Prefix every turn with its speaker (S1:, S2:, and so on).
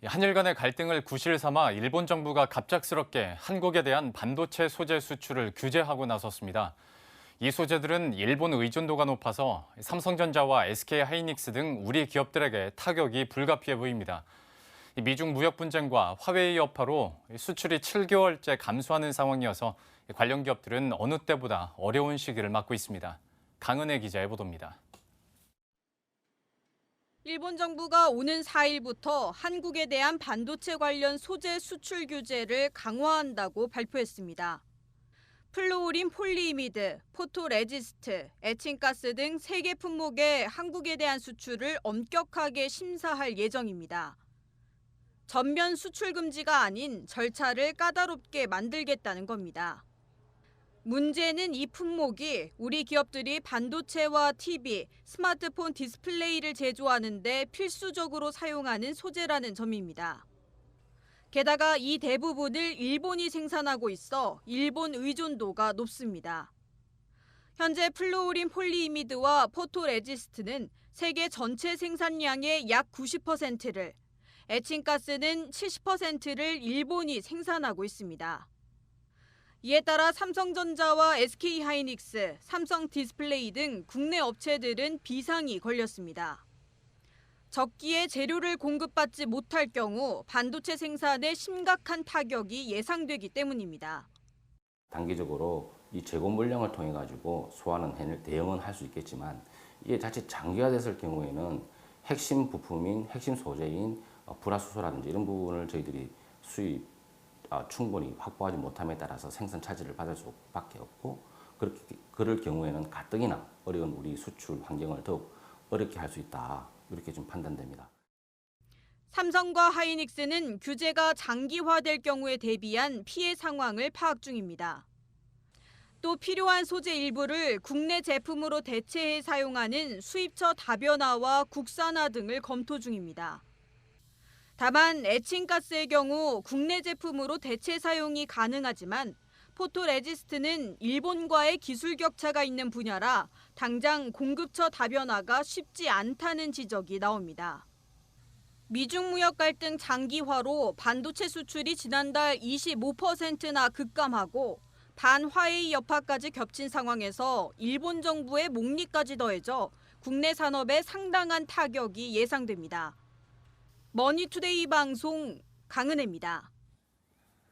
S1: 한일 간의 갈등을 구실 삼아 일본 정부가 갑작스럽게 한국에 대한 반도체 소재 수출을 규제하고 나섰습니다. 이 소재들은 일본 의존도가 높아서 삼성전자와 SK하이닉스 등 우리 기업들에게 타격이 불가피해 보입니다. 미중 무역 분쟁과 화웨이 여파로 수출이 7개월째 감소하는 상황이어서 관련 기업들은 어느 때보다 어려운 시기를 맞고 있습니다. 강은혜 기자의 보도입니다.
S2: 일본 정부가 오는 4일부터 한국에 대한 반도체 관련 소재 수출 규제를 강화한다고 발표했습니다. 플루오린 폴리이미드, 포토레지스트, 에칭가스 등 3개 품목의 한국에 대한 수출을 엄격하게 심사할 예정입니다. 전면 수출 금지가 아닌 절차를 까다롭게 만들겠다는 겁니다. 문제는 이 품목이 우리 기업들이 반도체와 TV, 스마트폰 디스플레이를 제조하는 데 필수적으로 사용하는 소재라는 점입니다. 게다가 이 대부분을 일본이 생산하고 있어 일본 의존도가 높습니다. 현재 플루오린 폴리이미드와 포토레지스트는 세계 전체 생산량의 약 90%를, 에칭가스는 70%를 일본이 생산하고 있습니다. 이에 따라 삼성전자와 SK하이닉스, 삼성 디스플레이 등 국내 업체들은 비상이 걸렸습니다. 적기에 재료를 공급받지 못할 경우 반도체 생산에 심각한 타격이 예상되기 때문입니다.
S3: 단기적으로 이 재고 물량을 통해 가지고 대응은 할 수 있겠지만 이게 자칫 장기화됐을 경우에는 핵심 부품인 핵심 소재인 불화수소라든지 이런 부분을 저희들이 충분히 확보하지 못함에 따라서 생산 차질을 받을 수밖에 없고, 그럴 경우에는 가뜩이나 어려운 우리 수출 환경을 더욱 어렵게 할 수 있다, 이렇게 좀 판단됩니다.
S2: 삼성과 하이닉스는 규제가 장기화될 경우에 대비한 피해 상황을 파악 중입니다. 또 필요한 소재 일부를 국내 제품으로 대체해 사용하는 수입처 다변화와 국산화 등을 검토 중입니다. 다만 에칭가스의 경우 국내 제품으로 대체 사용이 가능하지만 포토레지스트는 일본과의 기술 격차가 있는 분야라 당장 공급처 다변화가 쉽지 않다는 지적이 나옵니다. 미중 무역 갈등 장기화로 반도체 수출이 지난달 25%나 급감하고 반화웨이 여파까지 겹친 상황에서 일본 정부의 목리까지 더해져 국내 산업에 상당한 타격이 예상됩니다. 머니투데이 방송 강은혜입니다.